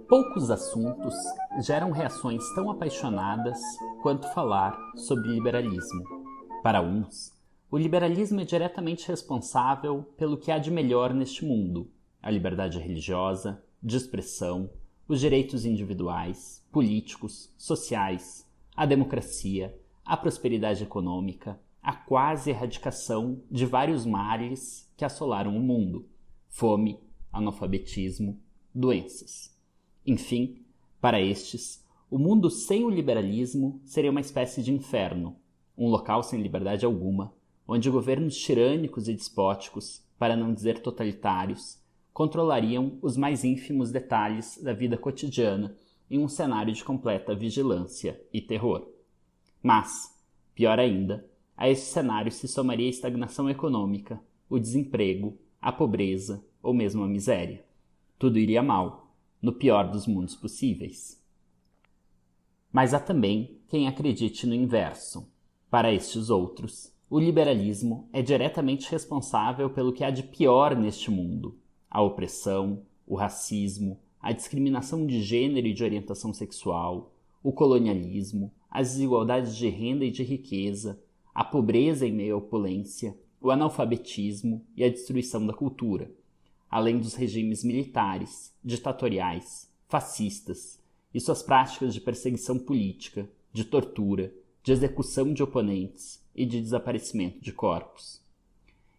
Poucos assuntos geram reações tão apaixonadas quanto falar sobre liberalismo. Para uns, o liberalismo é diretamente responsável pelo que há de melhor neste mundo: a liberdade religiosa, de expressão, os direitos individuais, políticos, sociais, a democracia, a prosperidade econômica, a quase erradicação de vários males que assolaram o mundo: fome, analfabetismo, doenças. Enfim, para estes, o mundo sem o liberalismo seria uma espécie de inferno, um local sem liberdade alguma, onde governos tirânicos e despóticos, para não dizer totalitários, controlariam os mais ínfimos detalhes da vida cotidiana em um cenário de completa vigilância e terror. Mas, pior ainda, a esse cenário se somaria a estagnação econômica, o desemprego, a pobreza ou mesmo a miséria. Tudo iria mal, no pior dos mundos possíveis. Mas há também quem acredite no inverso. Para estes outros, o liberalismo é diretamente responsável pelo que há de pior neste mundo: a opressão, o racismo, a discriminação de gênero e de orientação sexual, o colonialismo, as desigualdades de renda e de riqueza, a pobreza em meio à opulência, o analfabetismo e a destruição da cultura, além dos regimes militares, ditatoriais, fascistas e suas práticas de perseguição política, de tortura, de execução de oponentes e de desaparecimento de corpos.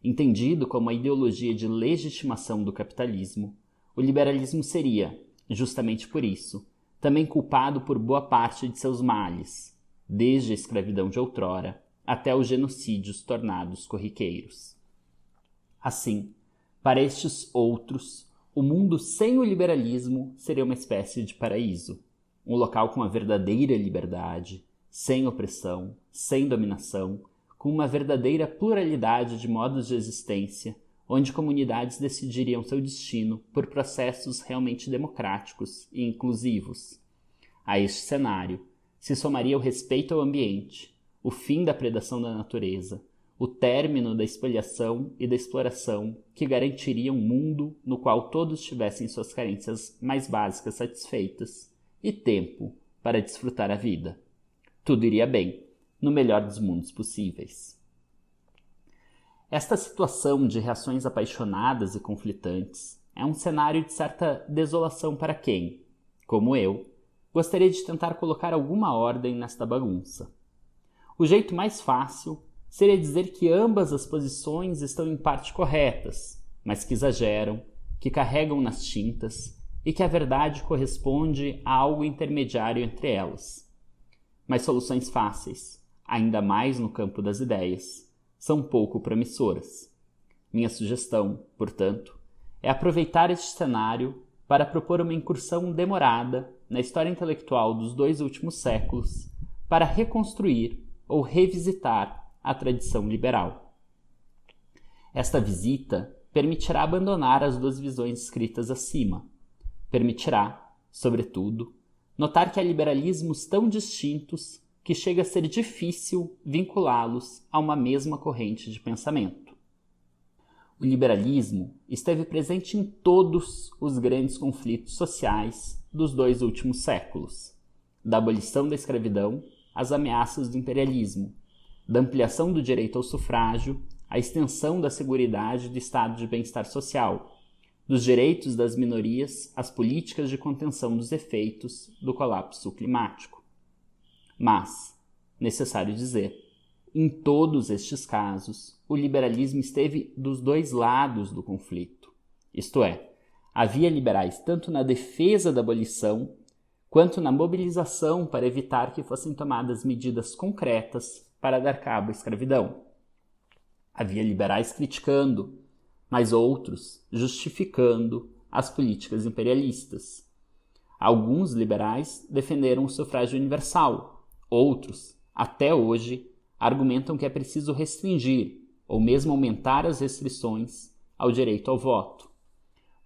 Entendido como a ideologia de legitimação do capitalismo, o liberalismo seria, justamente por isso, também culpado por boa parte de seus males, desde a escravidão de outrora até os genocídios tornados corriqueiros. Assim, para estes outros, o mundo sem o liberalismo seria uma espécie de paraíso, um local com a verdadeira liberdade, sem opressão, sem dominação, com uma verdadeira pluralidade de modos de existência, onde comunidades decidiriam seu destino por processos realmente democráticos e inclusivos. A este cenário se somaria o respeito ao ambiente, o fim da predação da natureza, o término da espoliação e da exploração que garantiria um mundo no qual todos tivessem suas carências mais básicas satisfeitas e tempo para desfrutar a vida. Tudo iria bem, no melhor dos mundos possíveis. Esta situação de reações apaixonadas e conflitantes é um cenário de certa desolação para quem, como eu, gostaria de tentar colocar alguma ordem nesta bagunça. O jeito mais fácil seria dizer que ambas as posições estão em parte corretas, mas que exageram, que carregam nas tintas e que a verdade corresponde a algo intermediário entre elas. Mas soluções fáceis, ainda mais no campo das ideias, são pouco promissoras. Minha sugestão, portanto, é aproveitar este cenário para propor uma incursão demorada na história intelectual dos 2 últimos séculos para reconstruir ou revisitar a tradição liberal. Esta visita permitirá abandonar as 2 visões escritas acima. Permitirá, sobretudo, notar que há liberalismos tão distintos que chega a ser difícil vinculá-los a uma mesma corrente de pensamento. O liberalismo esteve presente em todos os grandes conflitos sociais dos 2 últimos séculos, da abolição da escravidão às ameaças do imperialismo, da ampliação do direito ao sufrágio, à extensão da seguridade do estado de bem-estar social, dos direitos das minorias às políticas de contenção dos efeitos do colapso climático. Mas, necessário dizer, em todos estes casos, o liberalismo esteve dos 2 lados do conflito. Isto é, havia liberais tanto na defesa da abolição quanto na mobilização para evitar que fossem tomadas medidas concretas para dar cabo à escravidão. Havia liberais criticando, mas outros justificando as políticas imperialistas. Alguns liberais defenderam o sufrágio universal, outros, até hoje, argumentam que é preciso restringir ou mesmo aumentar as restrições ao direito ao voto.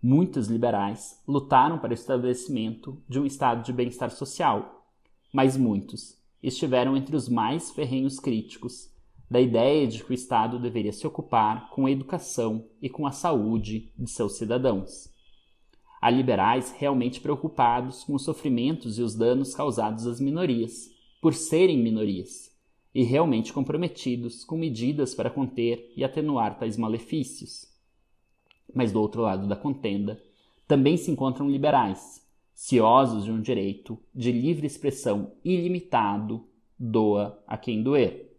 Muitos liberais lutaram para o estabelecimento de um estado de bem-estar social, mas muitos estiveram entre os mais ferrenhos críticos da ideia de que o Estado deveria se ocupar com a educação e com a saúde de seus cidadãos. Há liberais realmente preocupados com os sofrimentos e os danos causados às minorias, por serem minorias, e realmente comprometidos com medidas para conter e atenuar tais malefícios. Mas do outro lado da contenda, também se encontram liberais, ciosos de um direito de livre expressão ilimitado, doa a quem doer.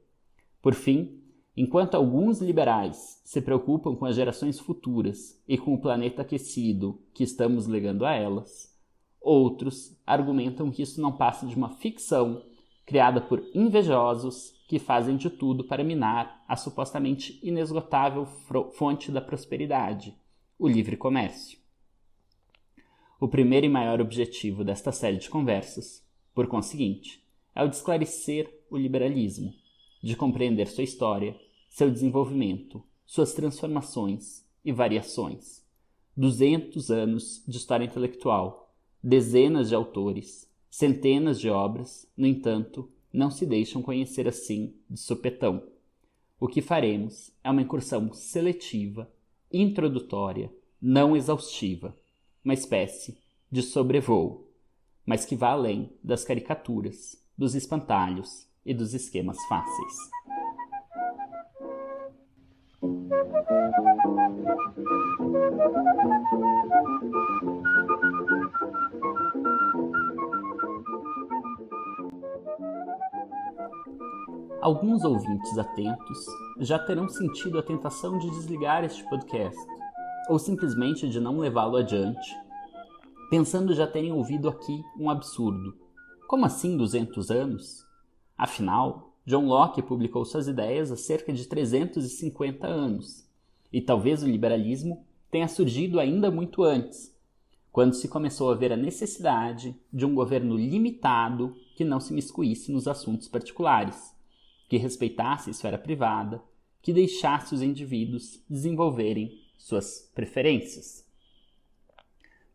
Por fim, enquanto alguns liberais se preocupam com as gerações futuras e com o planeta aquecido que estamos legando a elas, outros argumentam que isso não passa de uma ficção criada por invejosos que fazem de tudo para minar a supostamente inesgotável fonte da prosperidade, o livre comércio. O primeiro e maior objetivo desta série de conversas, por conseguinte, é o de esclarecer o liberalismo, de compreender sua história, seu desenvolvimento, suas transformações e variações. 200 anos de história intelectual, dezenas de autores, centenas de obras, no entanto, não se deixam conhecer assim de supetão. O que faremos é uma incursão seletiva, introdutória, não exaustiva, uma espécie de sobrevoo, mas que vá além das caricaturas, dos espantalhos e dos esquemas fáceis. Alguns ouvintes atentos já terão sentido a tentação de desligar este podcast, ou simplesmente de não levá-lo adiante, pensando já terem ouvido aqui um absurdo. Como assim 200 anos? Afinal, John Locke publicou suas ideias há cerca de 350 anos, e talvez o liberalismo tenha surgido ainda muito antes, quando se começou a ver a necessidade de um governo limitado que não se miscuísse nos assuntos particulares, que respeitasse a esfera privada, que deixasse os indivíduos desenvolverem suas preferências.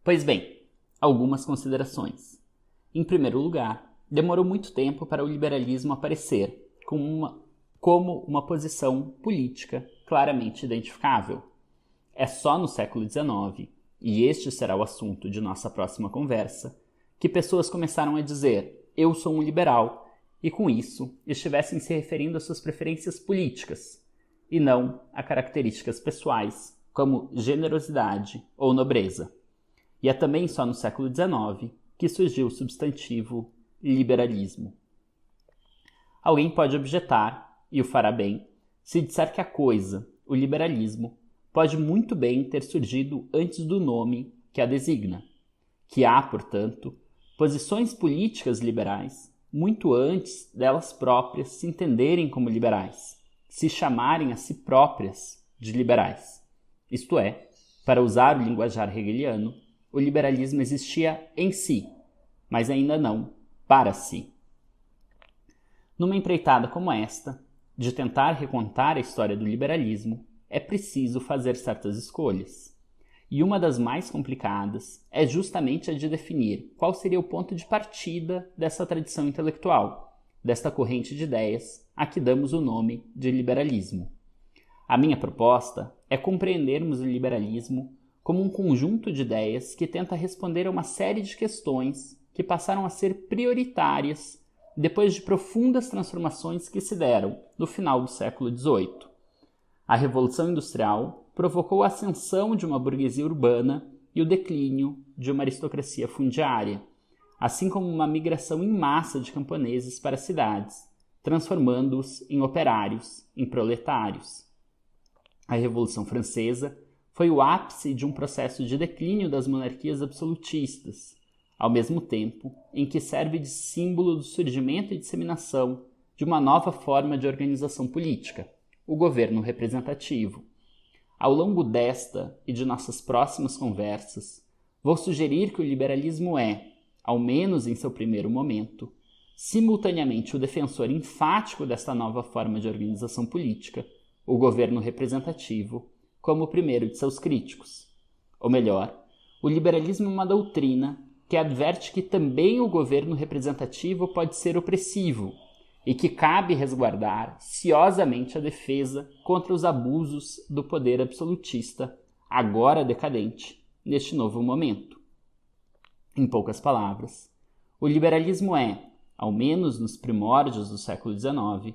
Pois bem, algumas considerações. Em primeiro lugar, demorou muito tempo para o liberalismo aparecer como uma posição política claramente identificável. É só no século XIX, e este será o assunto de nossa próxima conversa, que pessoas começaram a dizer «eu sou um liberal», e com isso estivessem se referindo às suas preferências políticas, e não a características pessoais, como generosidade ou nobreza. E é também só no século XIX que surgiu o substantivo liberalismo. Alguém pode objetar, e o fará bem, se disser que a coisa, o liberalismo, pode muito bem ter surgido antes do nome que a designa, que há, portanto, posições políticas liberais muito antes delas próprias se entenderem como liberais, se chamarem a si próprias de liberais. Isto é, para usar o linguajar hegeliano, o liberalismo existia em si, mas ainda não para si. Numa empreitada como esta, de tentar recontar a história do liberalismo, é preciso fazer certas escolhas. E uma das mais complicadas é justamente a de definir qual seria o ponto de partida dessa tradição intelectual, desta corrente de ideias a que damos o nome de liberalismo. A minha proposta é compreendermos o liberalismo como um conjunto de ideias que tenta responder a uma série de questões que passaram a ser prioritárias depois de profundas transformações que se deram no final do século XVIII. A Revolução Industrial provocou a ascensão de uma burguesia urbana e o declínio de uma aristocracia fundiária, assim como uma migração em massa de camponeses para as cidades, transformando-os em operários, em proletários. A Revolução Francesa foi o ápice de um processo de declínio das monarquias absolutistas, ao mesmo tempo em que serve de símbolo do surgimento e disseminação de uma nova forma de organização política, o governo representativo. Ao longo desta e de nossas próximas conversas, vou sugerir que o liberalismo é, ao menos em seu primeiro momento, simultaneamente o defensor enfático desta nova forma de organização política, o governo representativo, como o primeiro de seus críticos. Ou melhor, o liberalismo é uma doutrina que adverte que também o governo representativo pode ser opressivo e que cabe resguardar ciosamente a defesa contra os abusos do poder absolutista, agora decadente, neste novo momento. Em poucas palavras, o liberalismo é, ao menos nos primórdios do século XIX,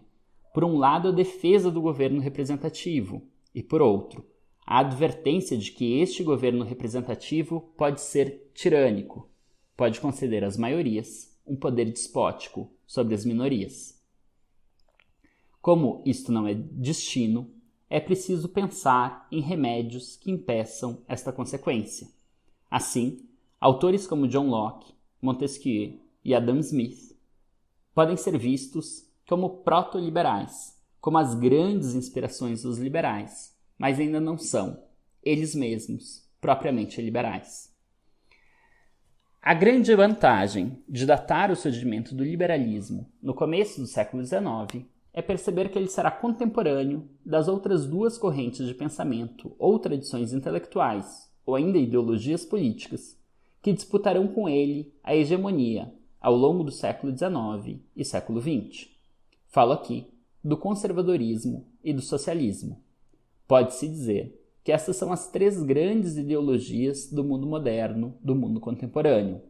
por um lado a defesa do governo representativo e, por outro, a advertência de que este governo representativo pode ser tirânico, pode conceder às maiorias um poder despótico sobre as minorias. Como isto não é destino, é preciso pensar em remédios que impeçam esta consequência. Assim, autores como John Locke, Montesquieu e Adam Smith podem ser vistos como proto-liberais, como as grandes inspirações dos liberais, mas ainda não são, eles mesmos, propriamente liberais. A grande vantagem de datar o surgimento do liberalismo no começo do século XIX é perceber que ele será contemporâneo das outras duas correntes de pensamento ou tradições intelectuais, ou ainda ideologias políticas, que disputarão com ele a hegemonia ao longo do século XIX e século XX. Falo aqui do conservadorismo e do socialismo. Pode-se dizer que essas são as três grandes ideologias do mundo moderno, do mundo contemporâneo.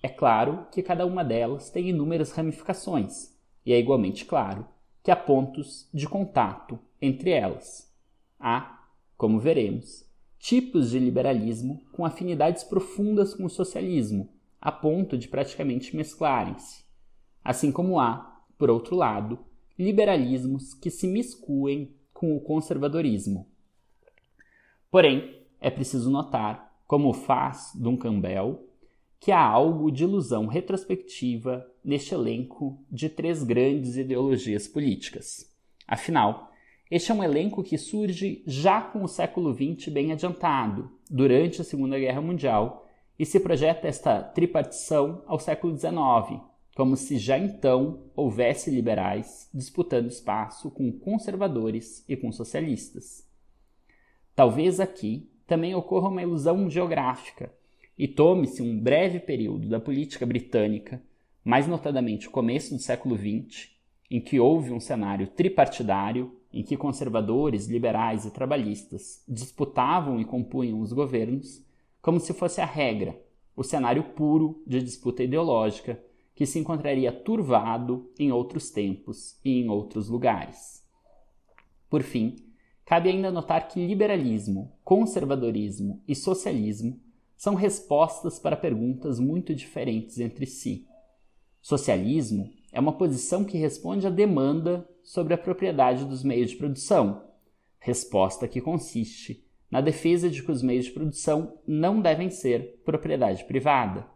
É claro que cada uma delas tem inúmeras ramificações, e é igualmente claro que há pontos de contato entre elas. Há, como veremos, tipos de liberalismo com afinidades profundas com o socialismo, a ponto de praticamente mesclarem-se. Assim como há, por outro lado, liberalismos que se miscuem com o conservadorismo. Porém, é preciso notar, como faz Duncan Bell, que há algo de ilusão retrospectiva neste elenco de três grandes ideologias políticas. Afinal, este é um elenco que surge já com o século XX bem adiantado, durante a Segunda Guerra Mundial, e se projeta esta tripartição ao século XIX, como se já então houvesse liberais disputando espaço com conservadores e com socialistas. Talvez aqui também ocorra uma ilusão geográfica e tome-se um breve período da política britânica, mais notadamente o começo do século XX, em que houve um cenário tripartidário em que conservadores, liberais e trabalhistas disputavam e compunham os governos, como se fosse a regra, o cenário puro de disputa ideológica que se encontraria turvado em outros tempos e em outros lugares. Por fim, cabe ainda notar que liberalismo, conservadorismo e socialismo são respostas para perguntas muito diferentes entre si. Socialismo é uma posição que responde à demanda sobre a propriedade dos meios de produção, resposta que consiste na defesa de que os meios de produção não devem ser propriedade privada.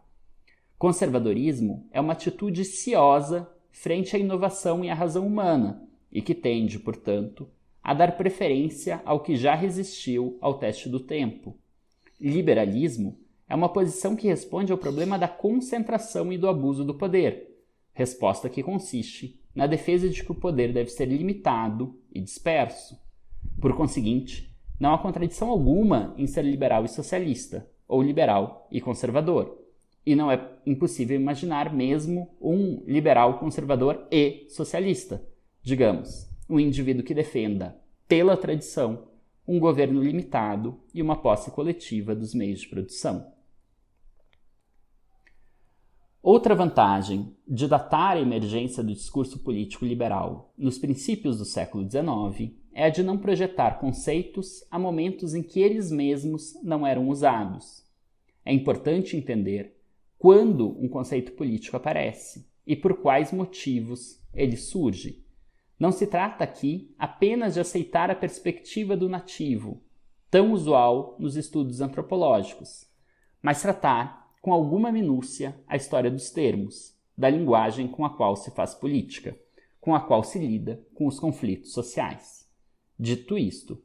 Conservadorismo é uma atitude ciosa frente à inovação e à razão humana e que tende, portanto, a dar preferência ao que já resistiu ao teste do tempo. Liberalismo é uma posição que responde ao problema da concentração e do abuso do poder, resposta que consiste na defesa de que o poder deve ser limitado e disperso. Por conseguinte, não há contradição alguma em ser liberal e socialista, ou liberal e conservador. E não é impossível imaginar mesmo um liberal conservador e socialista. Digamos, um indivíduo que defenda, pela tradição, um governo limitado e uma posse coletiva dos meios de produção. Outra vantagem de datar a emergência do discurso político liberal nos princípios do século XIX é a de não projetar conceitos a momentos em que eles mesmos não eram usados. É importante entender quando um conceito político aparece e por quais motivos ele surge. Não se trata aqui apenas de aceitar a perspectiva do nativo, tão usual nos estudos antropológicos, mas tratar com alguma minúcia a história dos termos, da linguagem com a qual se faz política, com a qual se lida com os conflitos sociais. Dito isto,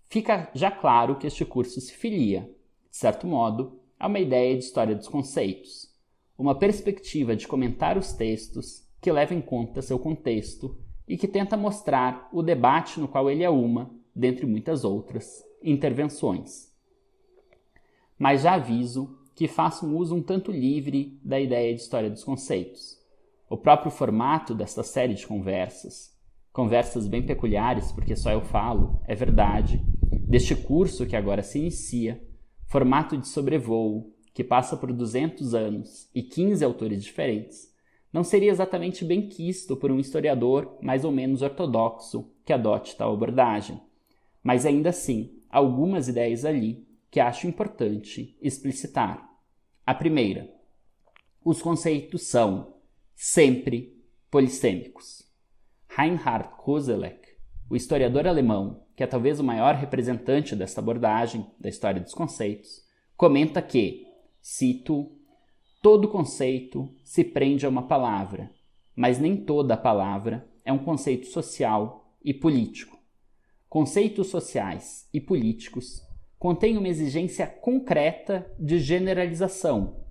fica já claro que este curso se filia, de certo modo, a uma ideia de história dos conceitos, uma perspectiva de comentar os textos que leva em conta seu contexto e que tenta mostrar o debate no qual ele é uma, dentre muitas outras, intervenções. Mas já aviso que faço um uso um tanto livre da ideia de história dos conceitos. o próprio formato desta série de conversas bem peculiares, porque só eu falo, é verdade, deste curso que agora se inicia, formato de sobrevoo, que passa por 200 anos e 15 autores diferentes, não seria exatamente bem quisto por um historiador mais ou menos ortodoxo que adote tal abordagem. Mas ainda assim, há algumas ideias ali que acho importante explicitar. A primeira, os conceitos são sempre polissêmicos. Reinhard Koselleck, o historiador alemão, que é talvez o maior representante desta abordagem da história dos conceitos, comenta que, cito, todo conceito se prende a uma palavra, mas nem toda a palavra é um conceito social e político. Conceitos sociais e políticos contêm uma exigência concreta de generalização,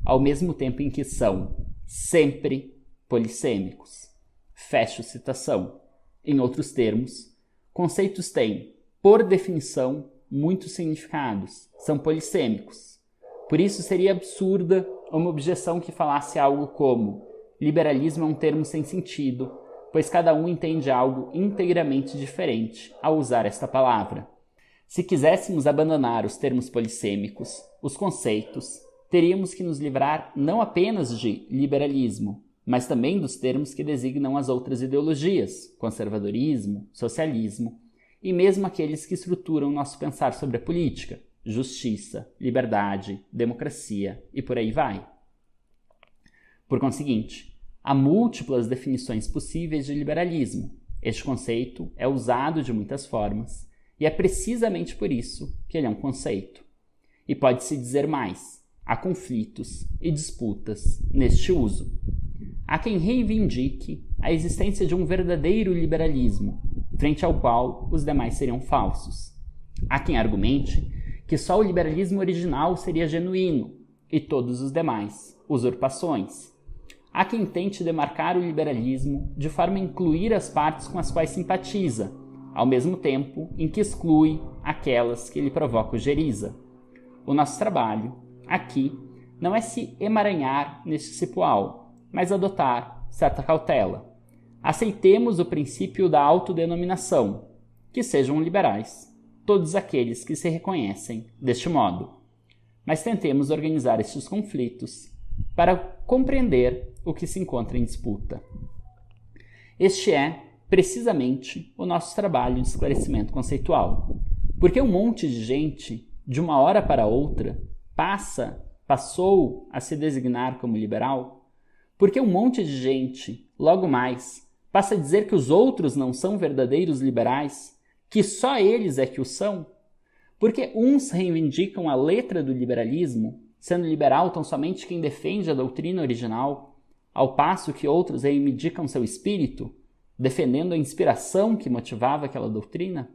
ao mesmo tempo em que são sempre polissêmicos. Fecho citação. Em outros termos, conceitos têm, por definição, muitos significados, são polissêmicos. Por isso seria absurda uma objeção que falasse algo como liberalismo é um termo sem sentido, pois cada um entende algo inteiramente diferente ao usar esta palavra. Se quiséssemos abandonar os termos polissêmicos, os conceitos, teríamos que nos livrar não apenas de liberalismo, mas também dos termos que designam as outras ideologias, conservadorismo, socialismo, e mesmo aqueles que estruturam nosso pensar sobre a política, justiça, liberdade, democracia e por aí vai. Por conseguinte, há múltiplas definições possíveis de liberalismo. Este conceito é usado de muitas formas, e é precisamente por isso que ele é um conceito. E pode-se dizer mais, há conflitos e disputas neste uso. Há quem reivindique a existência de um verdadeiro liberalismo, frente ao qual os demais seriam falsos. Há quem argumente que só o liberalismo original seria genuíno e todos os demais usurpações. Há quem tente demarcar o liberalismo de forma a incluir as partes com as quais simpatiza, ao mesmo tempo em que exclui aquelas que lhe provocam ojeriza. O nosso trabalho, aqui, não é se emaranhar neste cipoal, mas adotar certa cautela. Aceitemos o princípio da autodenominação, que sejam liberais todos aqueles que se reconhecem deste modo. Mas tentemos organizar estes conflitos para compreender o que se encontra em disputa. Este é, precisamente, o nosso trabalho de esclarecimento conceitual. Porque um monte de gente, de uma hora para outra, passou a se designar como liberal? Porque um monte de gente, logo mais, passa a dizer que os outros não são verdadeiros liberais, que só eles é que o são? Porque uns reivindicam a letra do liberalismo, sendo liberal tão somente quem defende a doutrina original, ao passo que outros reivindicam seu espírito, defendendo a inspiração que motivava aquela doutrina?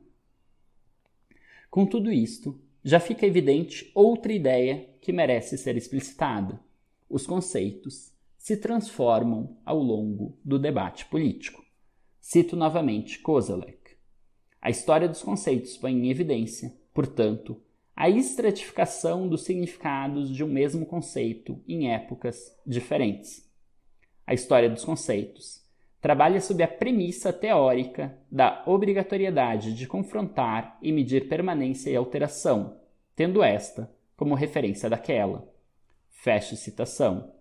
Com tudo isto, já fica evidente outra ideia que merece ser explicitada. Os conceitos se transformam ao longo do debate político. Cito novamente Koselleck. A história dos conceitos põe em evidência, portanto, a estratificação dos significados de um mesmo conceito em épocas diferentes. A história dos conceitos trabalha sob a premissa teórica da obrigatoriedade de confrontar e medir permanência e alteração, tendo esta como referência daquela. Fecho citação.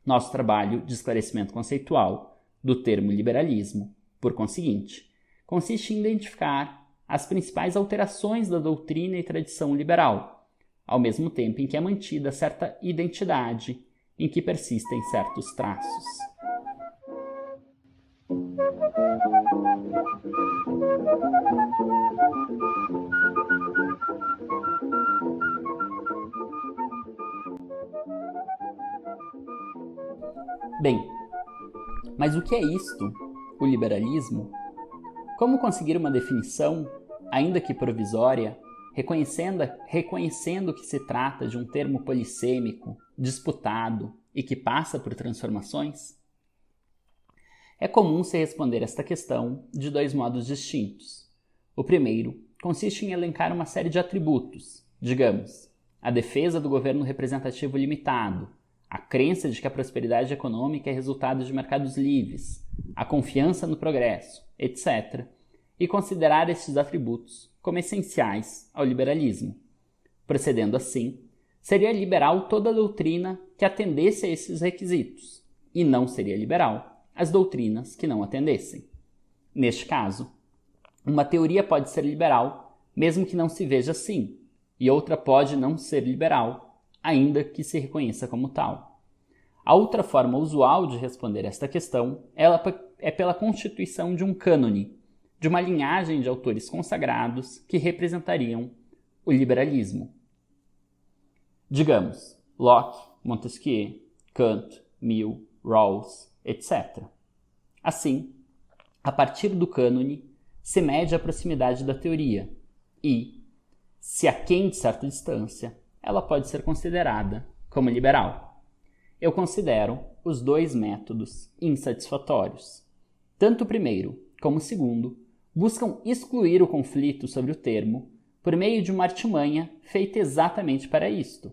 Nosso trabalho de esclarecimento conceitual do termo liberalismo, por conseguinte, consiste em identificar as principais alterações da doutrina e tradição liberal, ao mesmo tempo em que é mantida certa identidade em que persistem certos traços. Bem, mas o que é isto, o liberalismo? Como conseguir uma definição, ainda que provisória, reconhecendo que se trata de um termo polissêmico, disputado e que passa por transformações? É comum se responder esta questão de dois modos distintos. O primeiro consiste em elencar uma série de atributos, digamos, a defesa do governo representativo limitado, a crença de que a prosperidade econômica é resultado de mercados livres, a confiança no progresso, etc., e considerar estes atributos como essenciais ao liberalismo. Procedendo assim, seria liberal toda doutrina que atendesse a esses requisitos, e não seria liberal as doutrinas que não atendessem. Neste caso, uma teoria pode ser liberal, mesmo que não se veja assim, e outra pode não ser liberal, ainda que se reconheça como tal. A outra forma usual de responder esta questão é pela constituição de um cânone, de uma linhagem de autores consagrados que representariam o liberalismo. Digamos, Locke, Montesquieu, Kant, Mill, Rawls, etc. Assim, a partir do cânone, se mede a proximidade da teoria e, se aquém de certa distância, ela pode ser considerada como liberal. Eu considero os dois métodos insatisfatórios. Tanto o primeiro como o segundo buscam excluir o conflito sobre o termo por meio de uma artimanha feita exatamente para isto,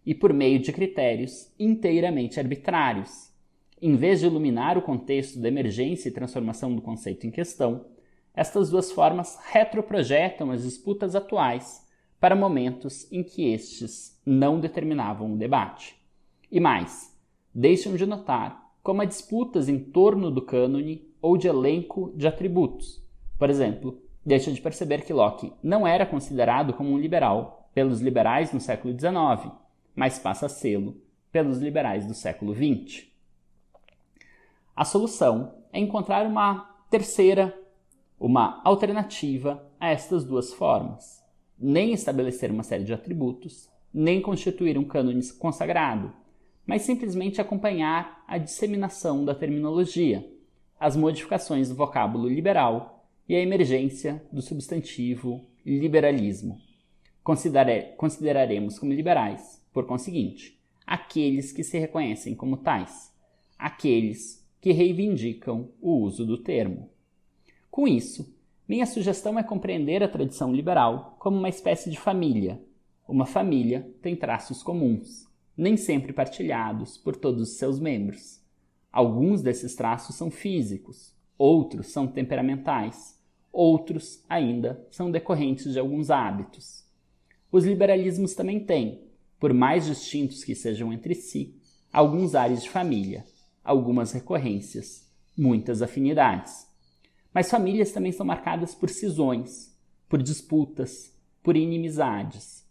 e por meio de critérios inteiramente arbitrários. Em vez de iluminar o contexto da emergência e transformação do conceito em questão, estas duas formas retroprojetam as disputas atuais para momentos em que estes não determinavam o debate. E mais, deixam de notar como há disputas em torno do cânone ou de elenco de atributos. Por exemplo, deixa de perceber que Locke não era considerado como um liberal pelos liberais no século XIX, mas passa a sê-lo pelos liberais do século XX. A solução é encontrar uma alternativa a estas duas formas. Nem estabelecer uma série de atributos, nem constituir um cânone consagrado, mas simplesmente acompanhar a disseminação da terminologia, as modificações do vocábulo liberal e a emergência do substantivo liberalismo. Consideraremos como liberais, por conseguinte, aqueles que se reconhecem como tais, aqueles que reivindicam o uso do termo. Com isso, minha sugestão é compreender a tradição liberal como uma espécie de família. Uma família tem traços comuns, nem sempre partilhados por todos os seus membros. Alguns desses traços são físicos, outros são temperamentais, outros ainda são decorrentes de alguns hábitos. Os liberalismos também têm, por mais distintos que sejam entre si, alguns ares de família, algumas recorrências, muitas afinidades. Mas famílias também são marcadas por cisões, por disputas, por inimizades.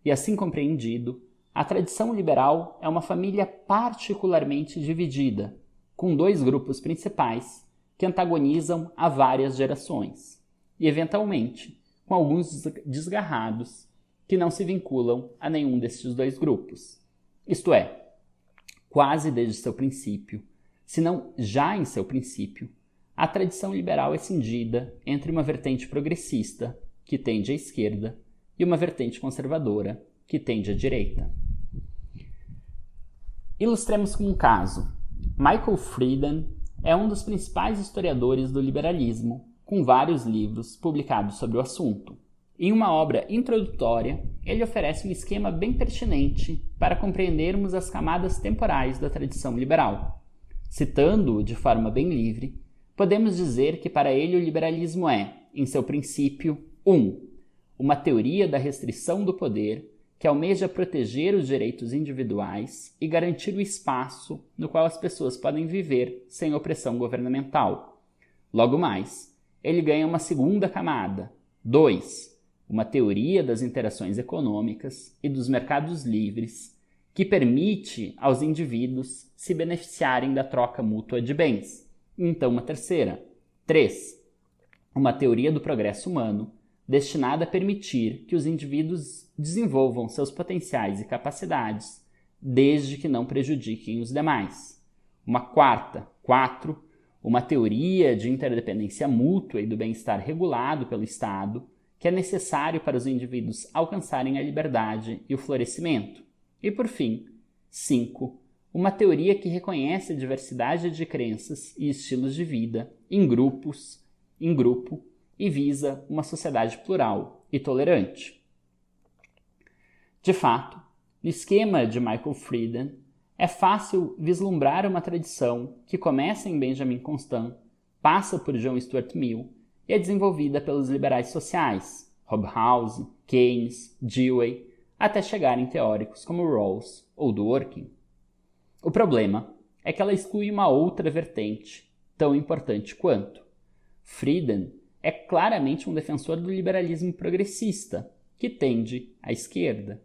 E assim compreendido, a tradição liberal é uma família particularmente dividida, com dois grupos principais que antagonizam há várias gerações, e eventualmente com alguns desgarrados que não se vinculam a nenhum destes dois grupos. Isto é, quase desde seu princípio, se não já em seu princípio, a tradição liberal é cindida entre uma vertente progressista, que tende à esquerda, e uma vertente conservadora, que tende à direita. Ilustremos com um caso. Michael Friedan é um dos principais historiadores do liberalismo, com vários livros publicados sobre o assunto. Em uma obra introdutória, ele oferece um esquema bem pertinente para compreendermos as camadas temporais da tradição liberal. Citando-o de forma bem livre, podemos dizer que para ele o liberalismo é, em seu princípio, 1. Uma teoria da restrição do poder que almeja proteger os direitos individuais e garantir o espaço no qual as pessoas podem viver sem opressão governamental. Logo mais, ele ganha uma segunda camada, 2. Uma teoria das interações econômicas e dos mercados livres que permite aos indivíduos se beneficiarem da troca mútua de bens. Então, uma terceira, 3. Uma teoria do progresso humano destinada a permitir que os indivíduos desenvolvam seus potenciais e capacidades, desde que não prejudiquem os demais. Uma quarta, 4. Uma teoria de interdependência mútua e do bem-estar regulado pelo Estado, que é necessário para os indivíduos alcançarem a liberdade e o florescimento. E, por fim, 5. Uma teoria que reconhece a diversidade de crenças e estilos de vida em grupo e visa uma sociedade plural e tolerante. De fato, no esquema de Michael Friedan, é fácil vislumbrar uma tradição que começa em Benjamin Constant, passa por John Stuart Mill e é desenvolvida pelos liberais sociais, Hobhouse, Keynes, Dewey, até chegar em teóricos como Rawls ou Dworkin. O problema é que ela exclui uma outra vertente, tão importante quanto. Frieden é claramente um defensor do liberalismo progressista, que tende à esquerda.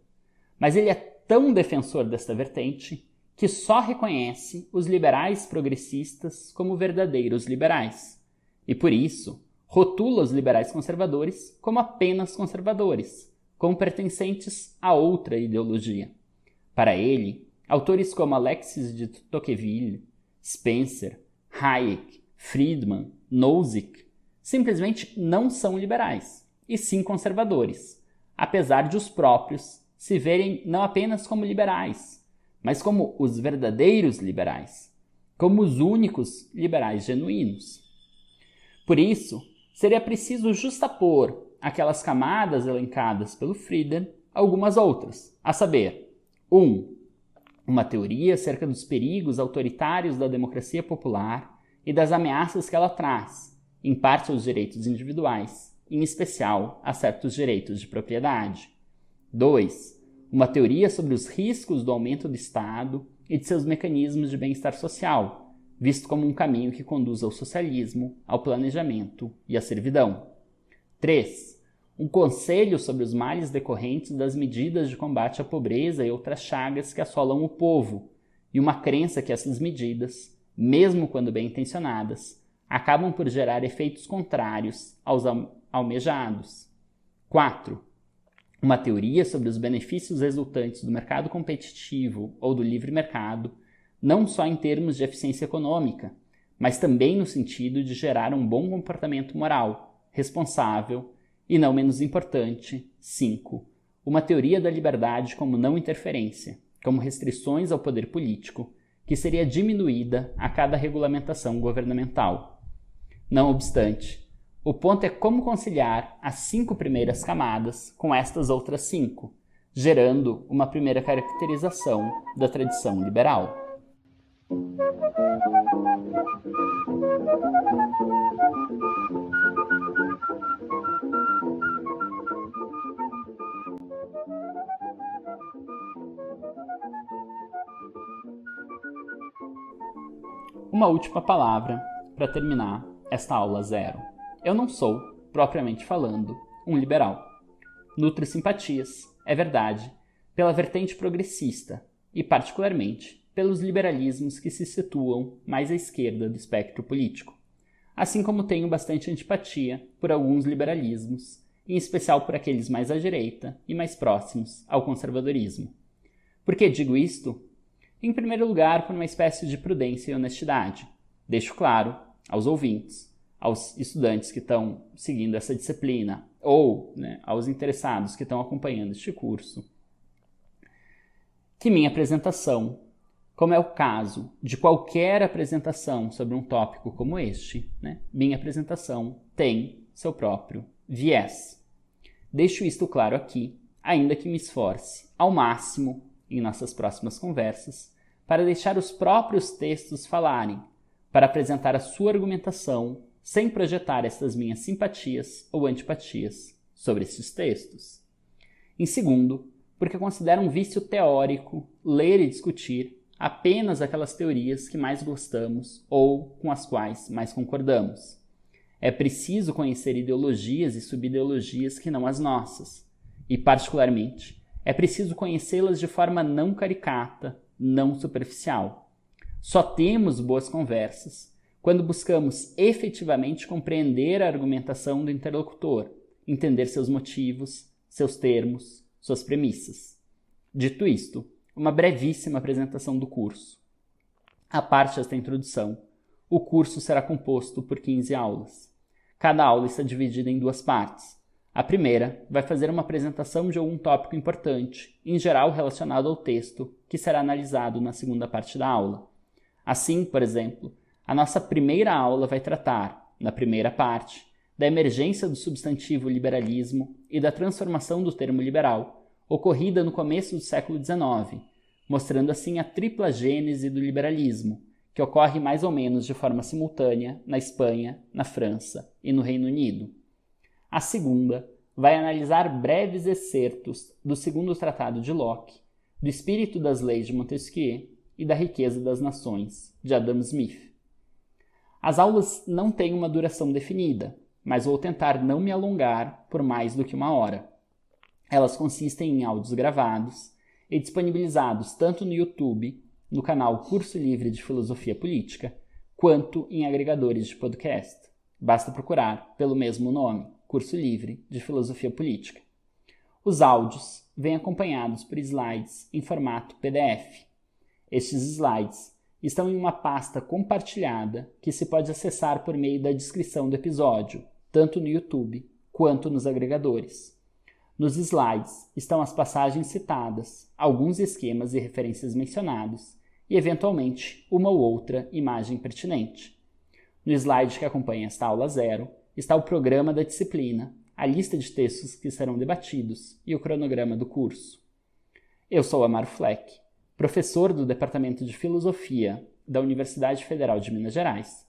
Mas ele é tão defensor desta vertente que só reconhece os liberais progressistas como verdadeiros liberais. E por isso, rotula os liberais conservadores como apenas conservadores, como pertencentes a outra ideologia. Para ele, autores como Alexis de Tocqueville, Spencer, Hayek, Friedman, Nozick simplesmente não são liberais, e sim conservadores, apesar de os próprios se verem não apenas como liberais, mas como os verdadeiros liberais, como os únicos liberais genuínos. Por isso, seria preciso justapor aquelas camadas elencadas pelo Frieden algumas outras, a saber, 1. Uma teoria acerca dos perigos autoritários da democracia popular e das ameaças que ela traz, em parte aos direitos individuais, em especial a certos direitos de propriedade. 2. Uma teoria sobre os riscos do aumento do Estado e de seus mecanismos de bem-estar social, visto como um caminho que conduz ao socialismo, ao planejamento e à servidão. 3. Um conselho sobre os males decorrentes das medidas de combate à pobreza e outras chagas que assolam o povo, e uma crença que essas medidas, mesmo quando bem intencionadas, acabam por gerar efeitos contrários aos almejados. 4. Uma teoria sobre os benefícios resultantes do mercado competitivo ou do livre mercado, não só em termos de eficiência econômica, mas também no sentido de gerar um bom comportamento moral, responsável e, não menos importante, 5. Uma teoria da liberdade como não interferência, como restrições ao poder político, que seria diminuída a cada regulamentação governamental. Não obstante, o ponto é como conciliar as 5 primeiras camadas com estas outras 5, gerando uma primeira caracterização da tradição liberal. Uma última palavra para terminar esta aula 0. Eu não sou, propriamente falando, um liberal. Nutro simpatias, é verdade, pela vertente progressista e, particularmente, pelos liberalismos que se situam mais à esquerda do espectro político, assim como tenho bastante antipatia por alguns liberalismos, em especial por aqueles mais à direita e mais próximos ao conservadorismo. Por que digo isto? Em primeiro lugar, por uma espécie de prudência e honestidade. Deixo claro aos ouvintes, aos estudantes que estão seguindo essa disciplina ou aos interessados que estão acompanhando este curso, que minha apresentação, como é o caso de qualquer apresentação sobre um tópico como este, minha apresentação tem seu próprio viés. Deixo isto claro aqui, ainda que me esforce ao máximo em nossas próximas conversas para deixar os próprios textos falarem, para apresentar a sua argumentação sem projetar estas minhas simpatias ou antipatias sobre esses textos. Em segundo, porque considero um vício teórico ler e discutir apenas aquelas teorias que mais gostamos ou com as quais mais concordamos. É preciso conhecer ideologias e subideologias que não as nossas, e, particularmente, é preciso conhecê-las de forma não caricata, não superficial. Só temos boas conversas quando buscamos efetivamente compreender a argumentação do interlocutor, entender seus motivos, seus termos, suas premissas. Dito isto, uma brevíssima apresentação do curso. À parte desta introdução, o curso será composto por 15 aulas. Cada aula está dividida em 2 partes. A primeira vai fazer uma apresentação de algum tópico importante, em geral relacionado ao texto, que será analisado na segunda parte da aula. Assim, por exemplo, a nossa primeira aula vai tratar, na primeira parte, da emergência do substantivo liberalismo e da transformação do termo liberal, ocorrida no começo do século XIX, mostrando assim a tripla gênese do liberalismo, que ocorre mais ou menos de forma simultânea na Espanha, na França e no Reino Unido. A segunda vai analisar breves excertos do segundo Tratado de Locke, do espírito das leis de Montesquieu e da riqueza das nações, de Adam Smith. As aulas não têm uma duração definida, mas vou tentar não me alongar por mais do que 1 hora. Elas consistem em áudios gravados e disponibilizados tanto no YouTube, no canal Curso Livre de Filosofia Política, quanto em agregadores de podcast. Basta procurar pelo mesmo nome, Curso Livre de Filosofia Política. Os áudios vêm acompanhados por slides em formato PDF. Estes slides estão em uma pasta compartilhada que se pode acessar por meio da descrição do episódio, tanto no YouTube quanto nos agregadores. Nos slides estão as passagens citadas, alguns esquemas e referências mencionados e, eventualmente, uma ou outra imagem pertinente. No slide que acompanha esta aula 0 está o programa da disciplina, a lista de textos que serão debatidos e o cronograma do curso. Eu sou Amaro Fleck, professor do Departamento de Filosofia da Universidade Federal de Minas Gerais,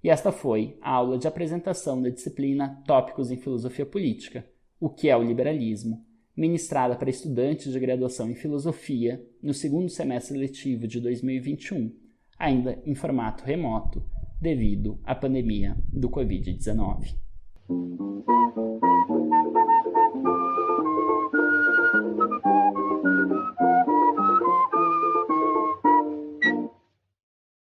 e esta foi a aula de apresentação da disciplina Tópicos em Filosofia Política, o que é o liberalismo, ministrada para estudantes de graduação em Filosofia no segundo semestre letivo de 2021, ainda em formato remoto, devido à pandemia do Covid-19.